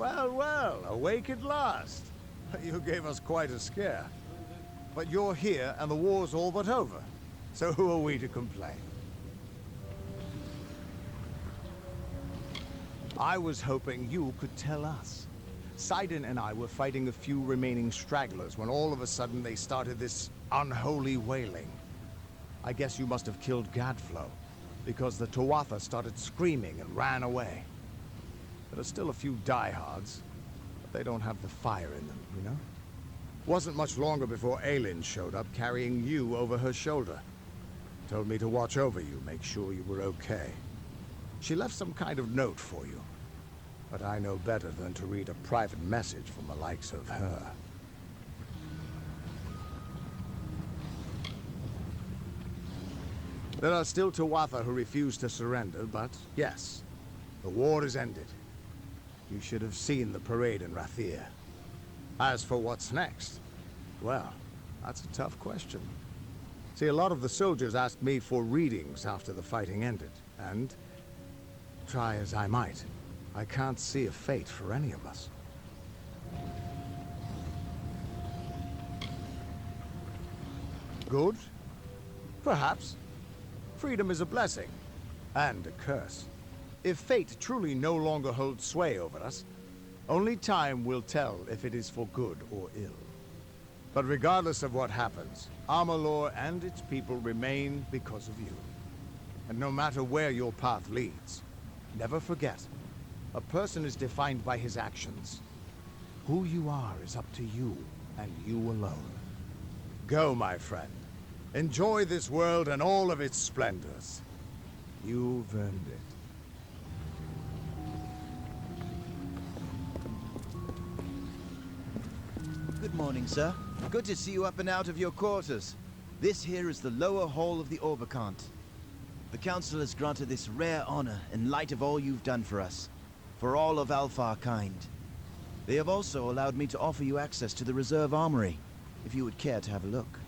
Well, well, awake at last. You gave us quite a scare. But you're here and the war's all but over. So who are we to complain? I was hoping you could tell us. Sidon and I were fighting a few remaining stragglers when all of a sudden they started this unholy wailing. I guess you must have killed Gadflow, because the Tuatha started screaming and ran away. There are still a few diehards, but they don't have the fire in them, you know? Wasn't much longer before Aelin showed up carrying you over her shoulder. Told me to watch over you, make sure you were okay. She left some kind of note for you, but I know better than to read a private message from the likes of her. There are still Tuatha who refuse to surrender, but yes, the war is ended. You should have seen the parade in Rathir. As for what's next, well, that's a tough question. See, a lot of the soldiers asked me for readings after the fighting ended, and try as I might, I can't see a fate for any of us. Good? Perhaps. Freedom is a blessing, and a curse. If fate truly no longer holds sway over us, only time will tell if it is for good or ill. But regardless of what happens, Amalur and its people remain because of you. And no matter where your path leads, never forget, a person is defined by his actions. Who you are is up to you, and you alone. Go, my friend. Enjoy this world and all of its splendors. You've earned it. Good morning, sir. Good to see you up and out of your quarters. This here is the lower hall of the Orbicant. The Council has granted this rare honor in light of all you've done for us. For all of Alfar kind. They have also allowed me to offer you access to the Reserve Armory, if you would care to have a look.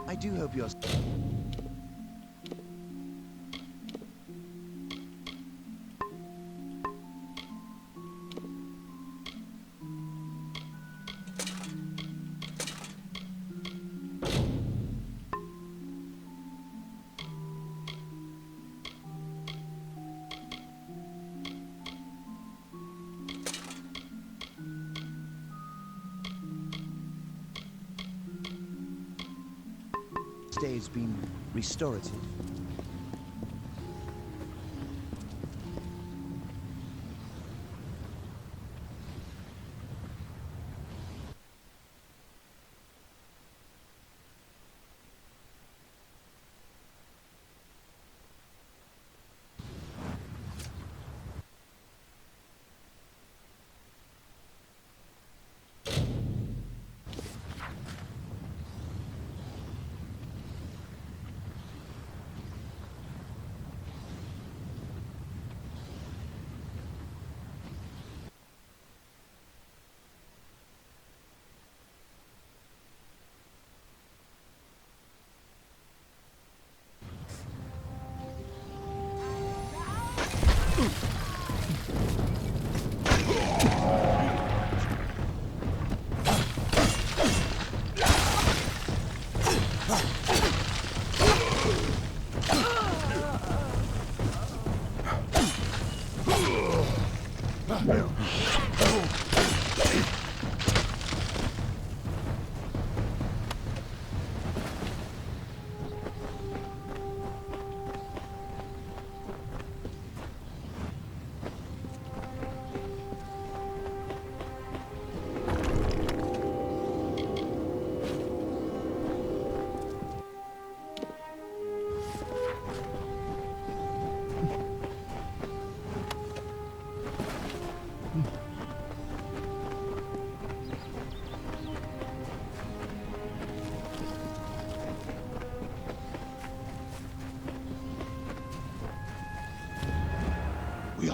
I do hope you're... Day's been restorative.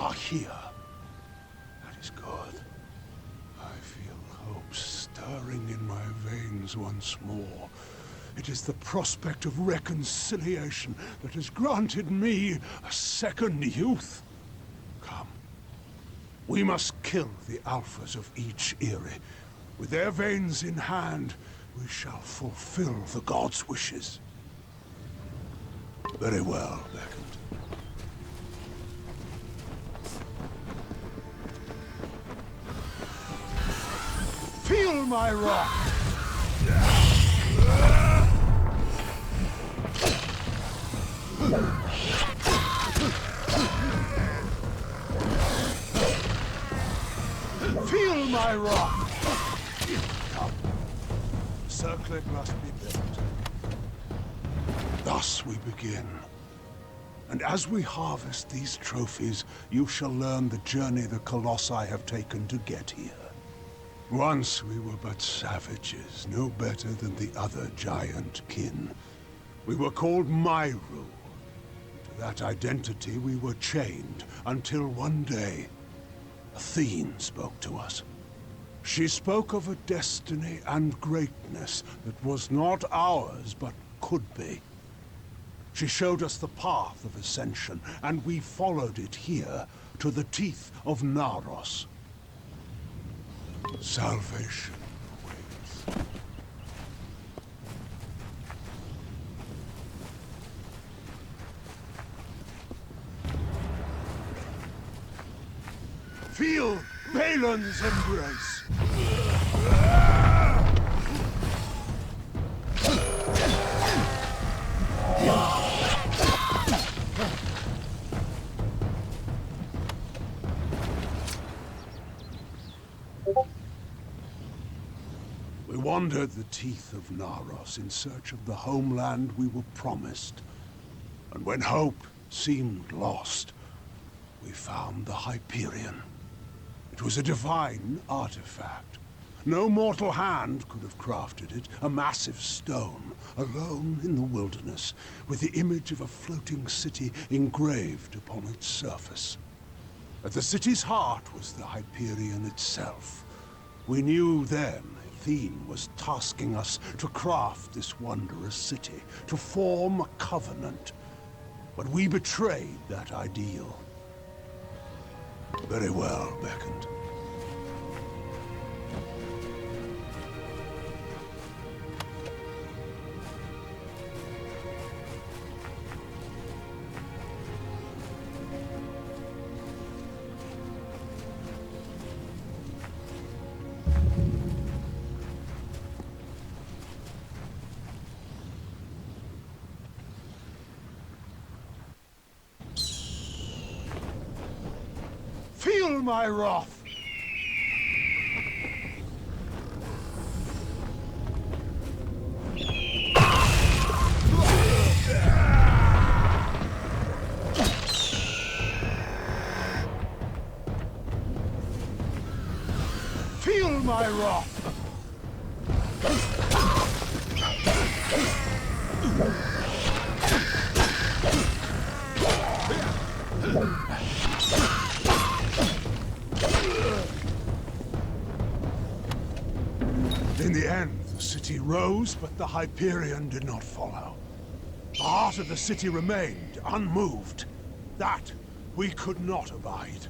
are here. That is good. I feel hope stirring in my veins once more. It is the prospect of reconciliation that has granted me a second youth. Come. We must kill the alphas of each Eyrie. With their veins in hand, we shall fulfill the gods' wishes. Very well, Beckett. Feel my rock! Feel my rock! Come. The circlet must be built. Thus we begin. And as we harvest these trophies, you shall learn the journey the Colossi have taken to get here. Once we were but savages, no better than the other giant kin. We were called Myru. To that identity we were chained, until one day, Athene spoke to us. She spoke of a destiny and greatness that was not ours, but could be. She showed us the path of ascension, and we followed it here, to the teeth of Naros. Salvation awaits. Feel Balan's embrace! We wandered the teeth of Naros in search of the homeland we were promised. And when hope seemed lost, we found the Hyperion. It was a divine artifact. No mortal hand could have crafted it, a massive stone, alone in the wilderness, with the image of a floating city engraved upon its surface. At the city's heart was the Hyperion itself. We knew then Athene was tasking us to craft this wondrous city, to form a covenant. But we betrayed that ideal. Very well, Beckett. Feel my wrath! Feel my wrath! In the end, the city rose, but the Hyperion did not follow. The heart of the city remained unmoved. That we could not abide.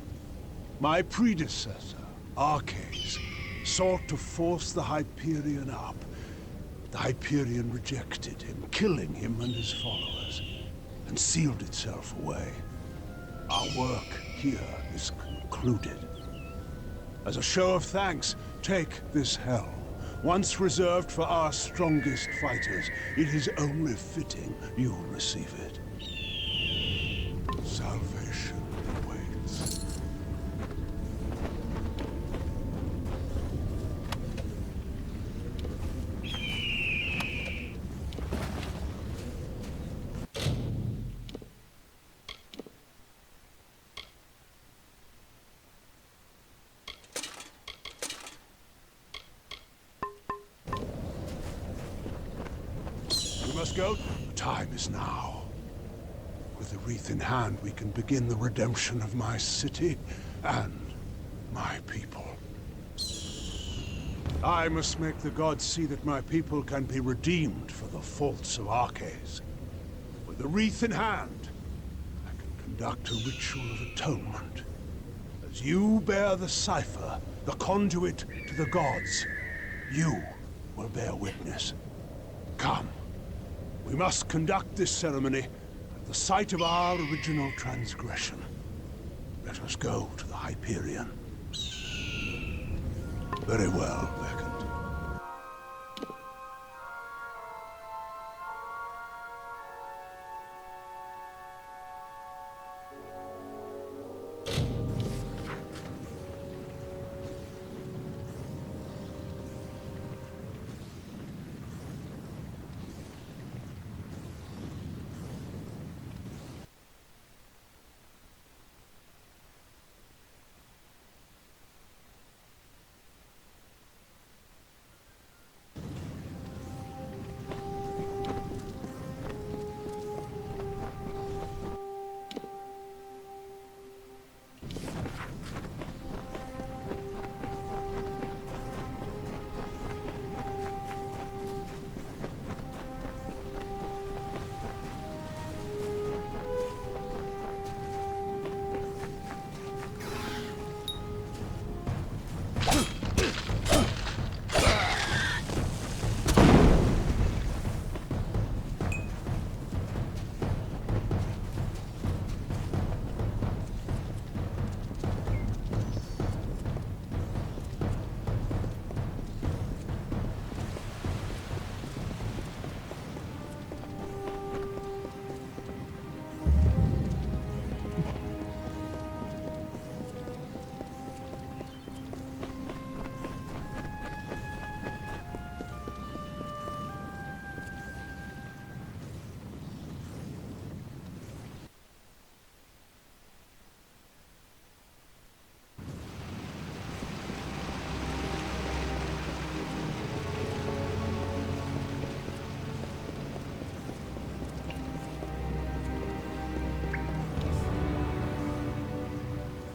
My predecessor, Arcades, sought to force the Hyperion up. The Hyperion rejected him, killing him and his followers, and sealed itself away. Our work here is concluded. As a show of thanks, take this helm. Once reserved for our strongest fighters, it is only fitting you'll receive it. Salvation awaits. We must go. The time is now. With the wreath in hand, we can begin the redemption of my city and my people. I must make the gods see that my people can be redeemed for the faults of Arches. With the wreath in hand, I can conduct a ritual of atonement. As you bear the cipher, the conduit to the gods, you will bear witness. Come. We must conduct this ceremony at the site of our original transgression. Let us go to the Hyperion. Very well, Beckett.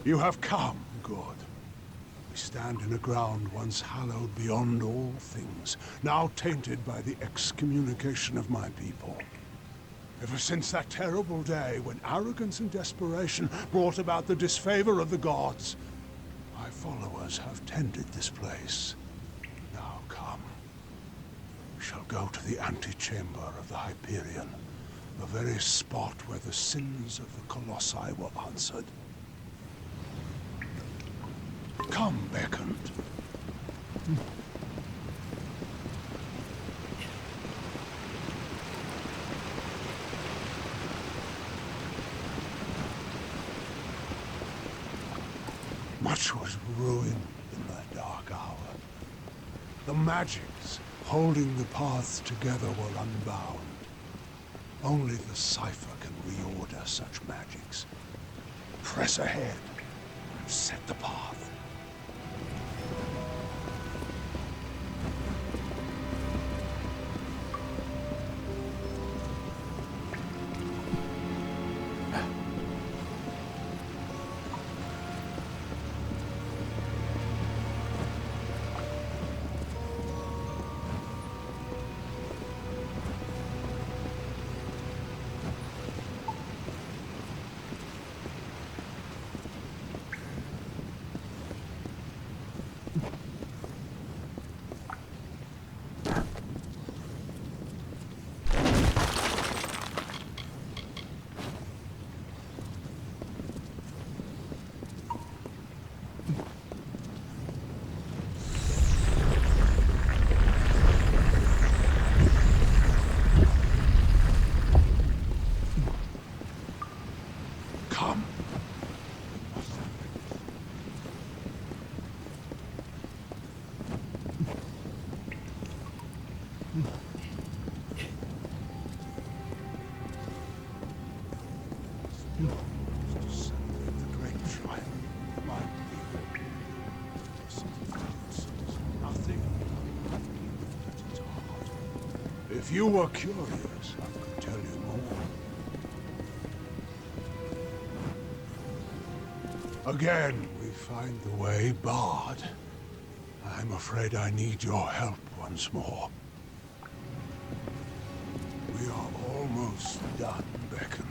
You have come, good. We stand in a ground once hallowed beyond all things, now tainted by the excommunication of my people. Ever since that terrible day when arrogance and desperation brought about the disfavor of the gods, my followers have tended this place. Now come. We shall go to the antechamber of the Hyperion, the very spot where the sins of the Colossi were answered. Come, Beckett. Much was ruined in that dark hour. The magics holding the paths together were unbound. Only the cipher can reorder such magics. Press ahead and set the path. If you were curious, I could tell you more. Again, we find the way barred. I'm afraid I need your help once more. We are almost done, Beckoned.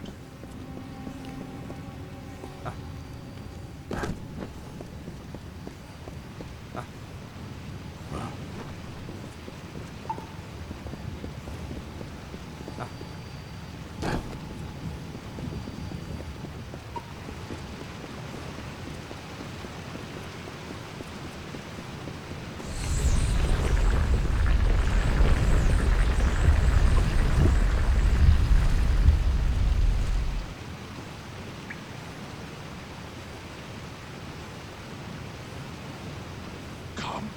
Come.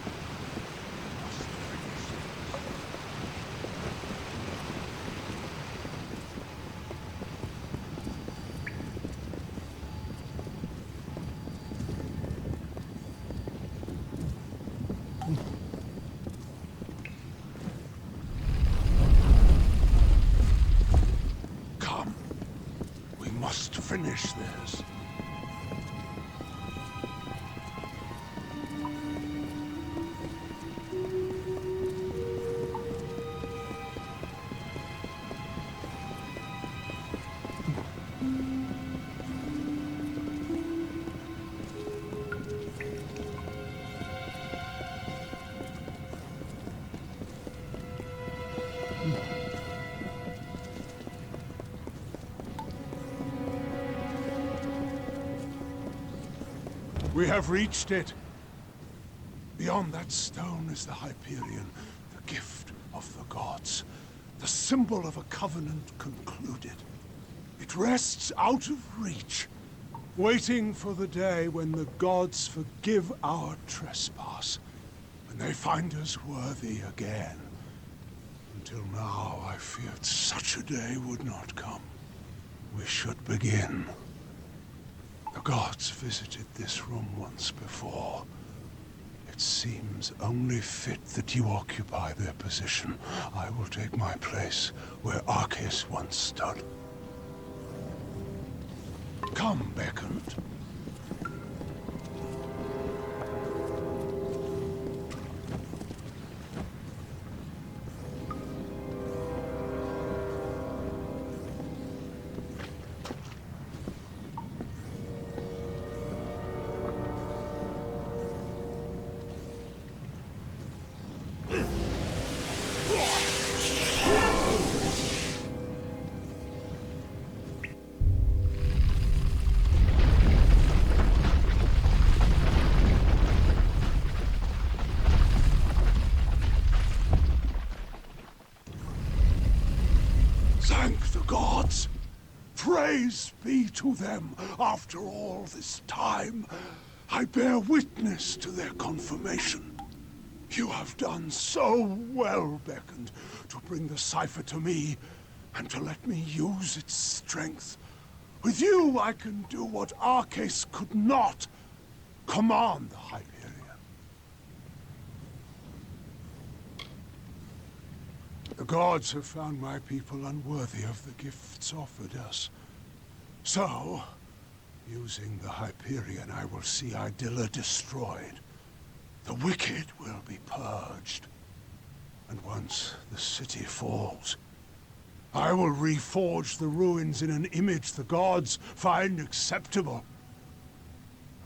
Come. We must finish this. We have reached it. Beyond that stone is the Hyperion, the gift of the gods, the symbol of a covenant concluded. It rests out of reach, waiting for the day when the gods forgive our trespass, when they find us worthy again. Until now, I feared such a day would not come. We should begin. The gods visited this room once before. It seems only fit that you occupy their position. I will take my place where Arceus once stood. Come, Beckoned. Thank the gods! Praise be to them after all this time. I bear witness to their confirmation. You have done so well, Beckoned, to bring the cipher to me and to let me use its strength. With you, I can do what Arceus could not. Command the Hyperion. The gods have found my people unworthy of the gifts offered us. So, using the Hyperion, I will see Idilla destroyed. The wicked will be purged. And once the city falls, I will reforge the ruins in an image the gods find acceptable.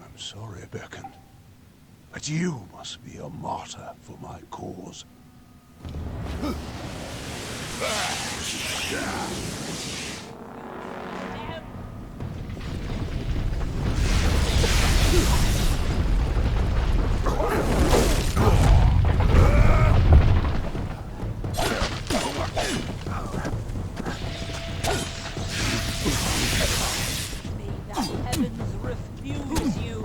I'm sorry, Beckoned, but you must be a martyr for my cause. May the heavens refuse you.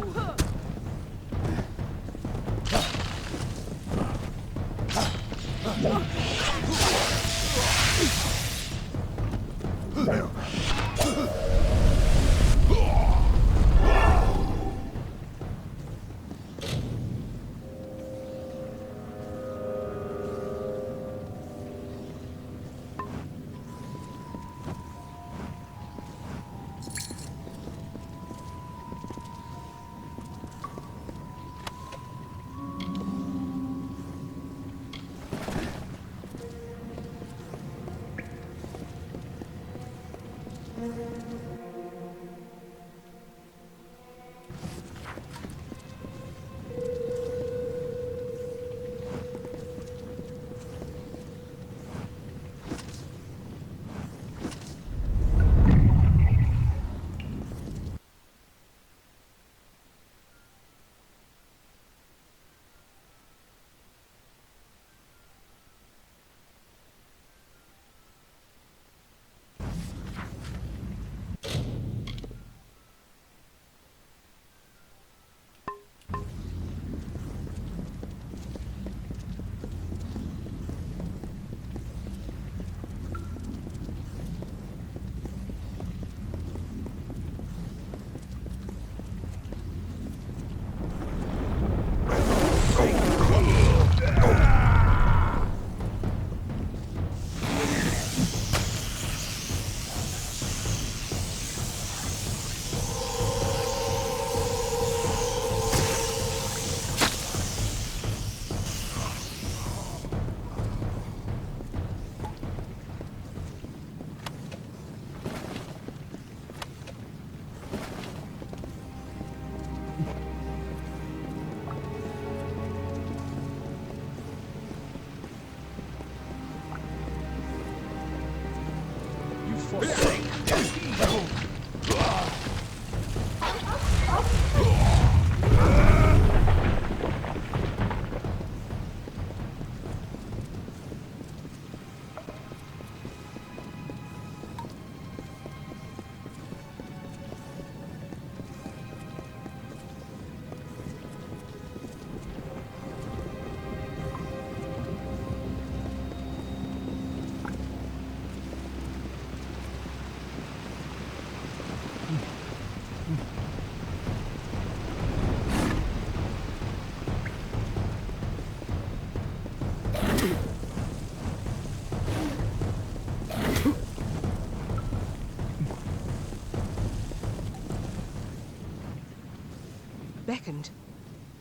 Beckoned.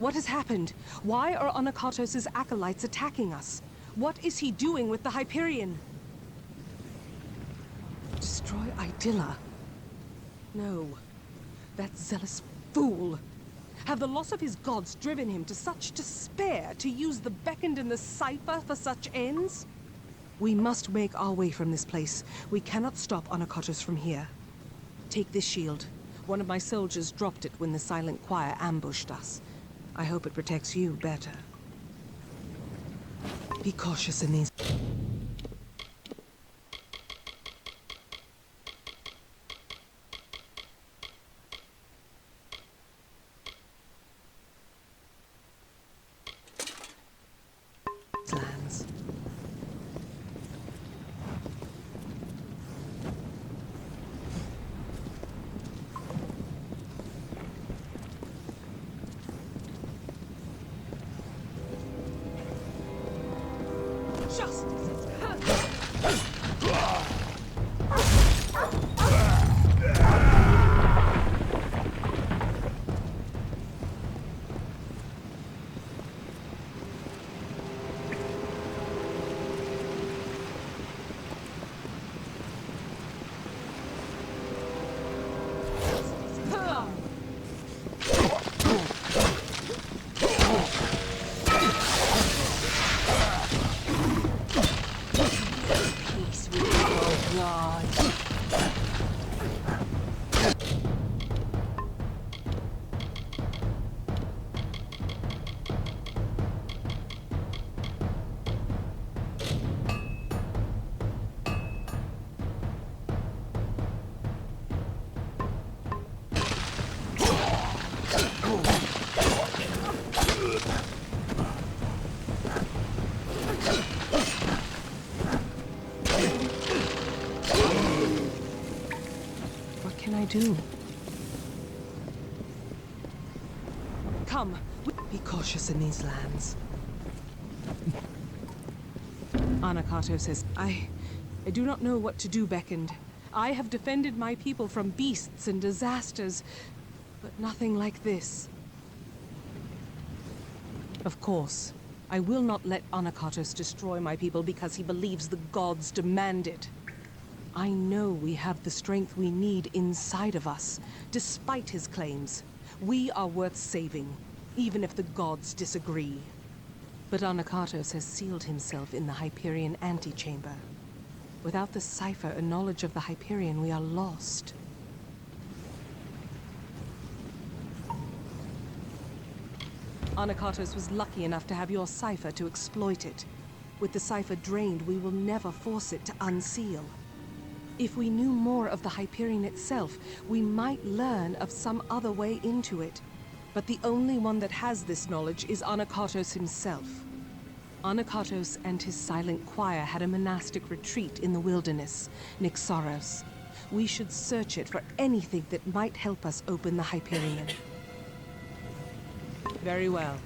What has happened? Why are Anakatos' acolytes attacking us? What is he doing with the Hyperion? Destroy Idilla? No. That zealous fool. Have the loss of his gods driven him to such despair to use the Beckoned and the Cipher for such ends? We must make our way from this place. We cannot stop Anakatos from here. Take this shield. One of my soldiers dropped it when the Silent Choir ambushed us. I hope it protects you better. Be cautious in these... lands. Do. Come, be cautious in these lands. Anakato says, I do not know what to do, Beckoned. I have defended my people from beasts and disasters, but nothing like this. Of course, I will not let Anakatos destroy my people because he believes the gods demand it. I know we have the strength we need inside of us, despite his claims. We are worth saving, even if the gods disagree. But Anakatos has sealed himself in the Hyperion antechamber. Without the cipher and knowledge of the Hyperion, we are lost. Anakatos was lucky enough to have your cipher to exploit it. With the cipher drained, we will never force it to unseal. If we knew more of the Hyperion itself, we might learn of some other way into it. But the only one that has this knowledge is Anakatos himself. Anakatos and his silent choir had a monastic retreat in the wilderness, Nixaros. We should search it for anything that might help us open the Hyperion. Very well.